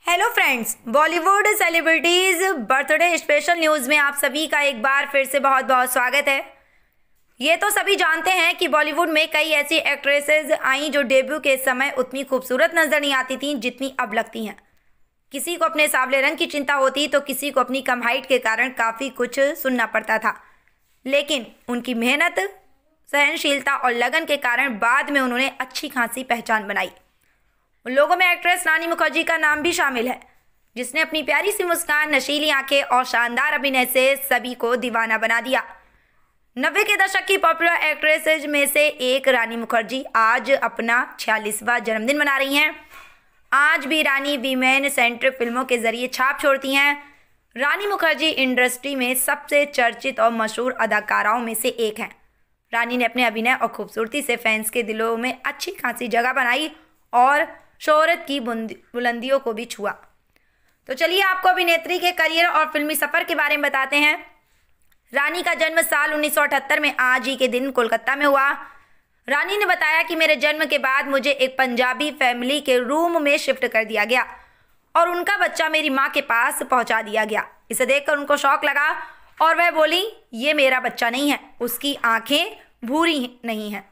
Hello friends, Bollywood celebrities birthday special news में आप सभी का एक बार फिर से बहुत बहुत स्वागत है। ये तो सभी जानते हैं कि बॉलीवुड में कई ऐसी एक्ट्रेसेस आई जो डेब्यू के समय उतनी खूबसूरत नजर नहीं आती थीं जितनी अब लगती हैं। किसी को अपने सांवले रंग की चिंता होती तो किसी को अपनी कम हाइट के कारण काफ़ी कुछ सुनना पड़ता था, लेकिन उनकी मेहनत, सहनशीलता और लगन के कारण बाद में उन्होंने अच्छी खासी पहचान बनाई। उन लोगों में एक्ट्रेस रानी मुखर्जी का नाम भी शामिल है, जिसने अपनी प्यारी सी मुस्कान, नशीली आंखें और शानदार अभिनय से सभी को दीवाना बना दिया। 90 के दशक की पॉपुलर एक्ट्रेसेज में से एक रानी मुखर्जी आज अपना 46वां जन्मदिन मना रही हैं। आज भी रानी वीमेन सेंट्रिक फिल्मों के जरिए छाप छोड़ती हैं। रानी मुखर्जी इंडस्ट्री में सबसे चर्चित और मशहूर अदाकाराओं में से एक हैं। रानी ने अपने अभिनय और खूबसूरती से फैंस के दिलों में अच्छी खासी जगह बनाई और शोहरत की बुलंदियों को भी छुआ। तो चलिए आपको अभिनेत्री के करियर और फिल्मी सफ़र के बारे में बताते हैं। रानी का जन्म साल 1978 में आज ही के दिन कोलकाता में हुआ। रानी ने बताया कि मेरे जन्म के बाद मुझे एक पंजाबी फैमिली के रूम में शिफ्ट कर दिया गया और उनका बच्चा मेरी माँ के पास पहुँचा दिया गया। इसे देखकर उनको शौक लगा और वह बोली, ये मेरा बच्चा नहीं है, उसकी आँखें भूरी नहीं हैं।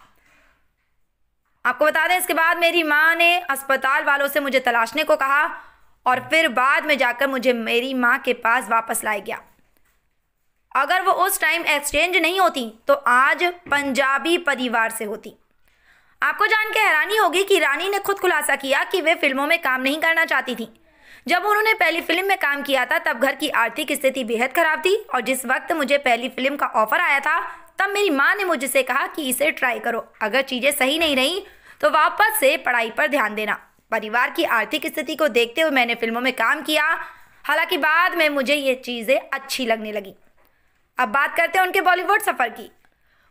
आपको बता दें, इसके बाद मेरी माँ ने अस्पताल वालों से मुझे तलाशने को कहा और फिर बाद में जाकर मुझे मेरी माँ के पास वापस लाया गया। अगर वो उस टाइम एक्सचेंज नहीं होती तो आज पंजाबी परिवार से होती। आपको जान के हैरानी होगी कि रानी ने खुद खुलासा किया कि वे फिल्मों में काम नहीं करना चाहती थी। जब उन्होंने पहली फिल्म में काम किया था तब घर की आर्थिक स्थिति बेहद खराब थी और जिस वक्त मुझे पहली फिल्म का ऑफर आया था तब मेरी माँ ने मुझसे कहा कि इसे ट्राई करो, अगर चीज़ें सही नहीं रही तो वापस से पढ़ाई पर ध्यान देना। परिवार की आर्थिक स्थिति को देखते हुए मैंने फिल्मों में काम किया, हालांकि बाद में मुझे ये चीज़ें अच्छी लगने लगी। अब बात करते हैं उनके बॉलीवुड सफ़र की।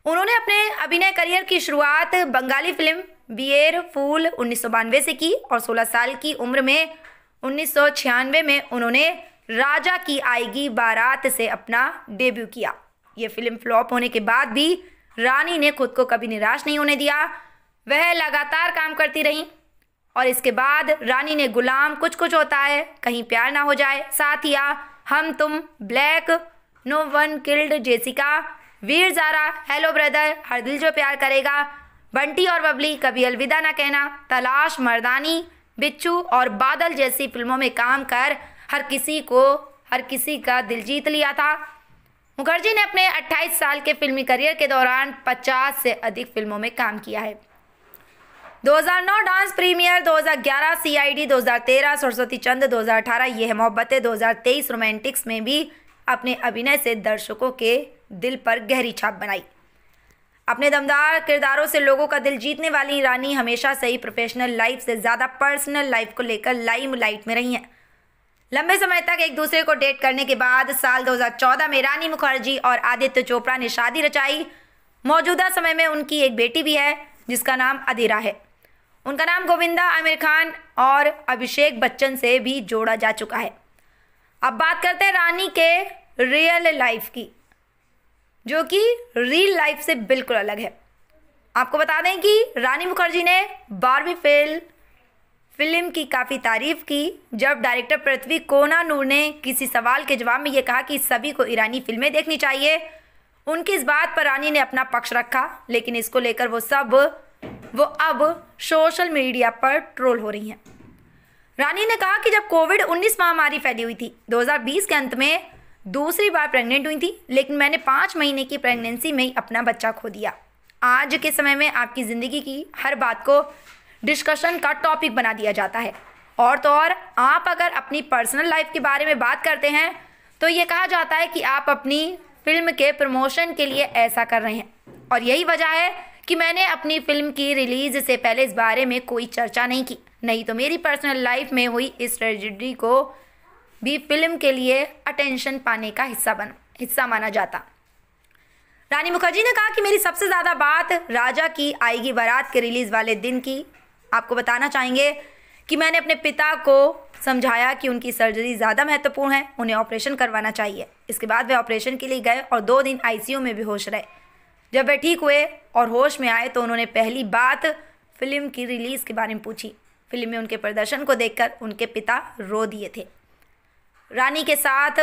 उन्होंने अपने अभिनय करियर की शुरुआत बंगाली फिल्म बियर फूल 1992 से की और 16 साल की उम्र में 1996 में उन्होंने राजा की आएगी बारात से अपना डेब्यू किया। ये फिल्म फ्लॉप होने के बाद भी रानी ने खुद को कभी निराश नहीं होने दिया। वह लगातार काम करती रहीं और इसके बाद रानी ने गुलाम, कुछ कुछ होता है, कहीं प्यार ना हो जाए, Saathiya, Hum Tum, Black, No One Killed Jessica, Veer Zaara, Hello Brother, Har Dil Jo प्यार करेगा, बंटी और बबली, कभी अलविदा ना कहना, तलाश, मर्दानी, बिच्छू और बादल जैसी फिल्मों में काम कर हर किसी का दिल जीत लिया था। मुखर्जी ने अपने 28 साल के फिल्मी करियर के दौरान 50 से अधिक फिल्मों में काम किया है। 2009 डांस प्रीमियर, 2011 CID, 2013 सरस्वती चंद, 2018 ये है मोहब्बतें, 2023 रोमांटिक्स में भी अपने अभिनय से दर्शकों के दिल पर गहरी छाप बनाई। अपने दमदार किरदारों से लोगों का दिल जीतने वाली रानी हमेशा से ही प्रोफेशनल लाइफ से ज़्यादा पर्सनल लाइफ को लेकर लाइमलाइट में रही हैं। लंबे समय तक एक दूसरे को डेट करने के बाद साल 2014 में रानी मुखर्जी और आदित्य चोपड़ा ने शादी रचाई। मौजूदा समय में उनकी एक बेटी भी है जिसका नाम अधीरा है। उनका नाम गोविंदा आमिर खान और अभिषेक बच्चन से भी जोड़ा जा चुका है। अब बात करते हैं रानी के रियल लाइफ की, जो कि रियल लाइफ से बिल्कुल अलग है। आपको बता दें कि रानी मुखर्जी ने बारहवीं फिल्म की काफ़ी तारीफ की जब डायरेक्टर पृथ्वी कोनानूर ने किसी सवाल के जवाब में ये कहा कि सभी को ईरानी फिल्में देखनी चाहिए। उनकी इस बात पर रानी ने अपना पक्ष रखा, लेकिन इसको लेकर वो अब सोशल मीडिया पर ट्रोल हो रही हैं। रानी ने कहा कि जब कोविड-19 महामारी फैली हुई थी, 2020 के अंत में दूसरी बार प्रेग्नेंट हुई थी, लेकिन मैंने 5 महीने की प्रेगनेंसी में ही अपना बच्चा खो दिया। आज के समय में आपकी ज़िंदगी की हर बात को डिस्कशन का टॉपिक बना दिया जाता है, और तो और आप अगर अपनी पर्सनल लाइफ के बारे में बात करते हैं तो ये कहा जाता है कि आप अपनी फिल्म के प्रमोशन के लिए ऐसा कर रहे हैं, और यही वजह है कि मैंने अपनी फिल्म की रिलीज़ से पहले इस बारे में कोई चर्चा नहीं की, नहीं तो मेरी पर्सनल लाइफ में हुई इस ट्रेजेडी को भी फिल्म के लिए अटेंशन पाने का हिस्सा माना जाता। रानी मुखर्जी ने कहा कि मेरी सबसे ज़्यादा बात राजा की आएगी बारात के रिलीज़ वाले दिन की। आपको बताना चाहेंगे कि मैंने अपने पिता को समझाया कि उनकी सर्जरी ज़्यादा महत्वपूर्ण है, उन्हें ऑपरेशन करवाना चाहिए। इसके बाद वे ऑपरेशन के लिए गए और 2 दिन ICU में बेहोश रहे। जब वे ठीक हुए और होश में आए तो उन्होंने पहली बात फिल्म की रिलीज़ के बारे में पूछी। फिल्म में उनके प्रदर्शन को देखकर उनके पिता रो दिए थे। रानी के साथ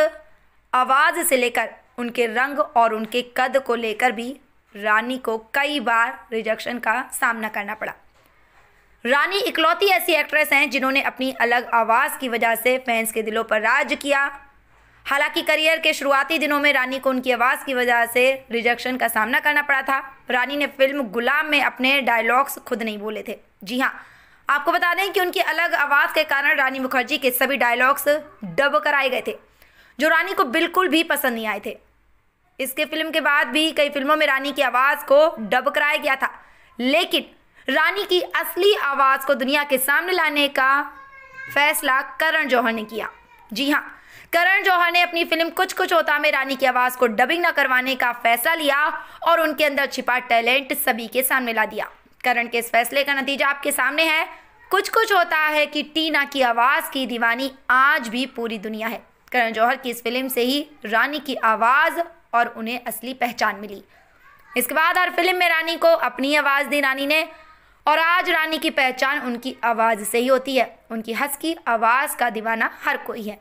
आवाज़ से लेकर उनके रंग और उनके कद को लेकर भी रानी को कई बार रिजेक्शन का सामना करना पड़ा। रानी इकलौती ऐसी एक्ट्रेस हैं जिन्होंने अपनी अलग आवाज़ की वजह से फैंस के दिलों पर राज किया। हालांकि करियर के शुरुआती दिनों में रानी को उनकी आवाज़ की वजह से रिजेक्शन का सामना करना पड़ा था। रानी ने फिल्म गुलाम में अपने डायलॉग्स खुद नहीं बोले थे। जी हाँ, आपको बता दें कि उनकी अलग आवाज़ के कारण रानी मुखर्जी के सभी डायलॉग्स डब कराए गए थे, जो रानी को बिल्कुल भी पसंद नहीं आए थे। इसके फिल्म के बाद भी कई फिल्मों में रानी की आवाज़ को डब कराया गया था, लेकिन रानी की असली आवाज़ को दुनिया के सामने लाने का फैसला करण जौहर ने किया। जी हाँ, करण जौहर ने अपनी फिल्म कुछ कुछ होता में रानी की आवाज़ को डबिंग न करवाने का फैसला लिया और उनके अंदर छिपा टैलेंट सभी के सामने ला दिया। करण के इस फैसले का नतीजा आपके सामने है। कुछ कुछ होता है कि टीना की आवाज़ की दीवानी आज भी पूरी दुनिया है। करण जौहर की इस फिल्म से ही रानी की आवाज़ और उन्हें असली पहचान मिली। इसके बाद हर फिल्म में रानी को अपनी आवाज़ दी रानी ने, और आज रानी की पहचान उनकी आवाज़ से ही होती है। उनकी हंस की आवाज़ का दीवाना हर कोई है।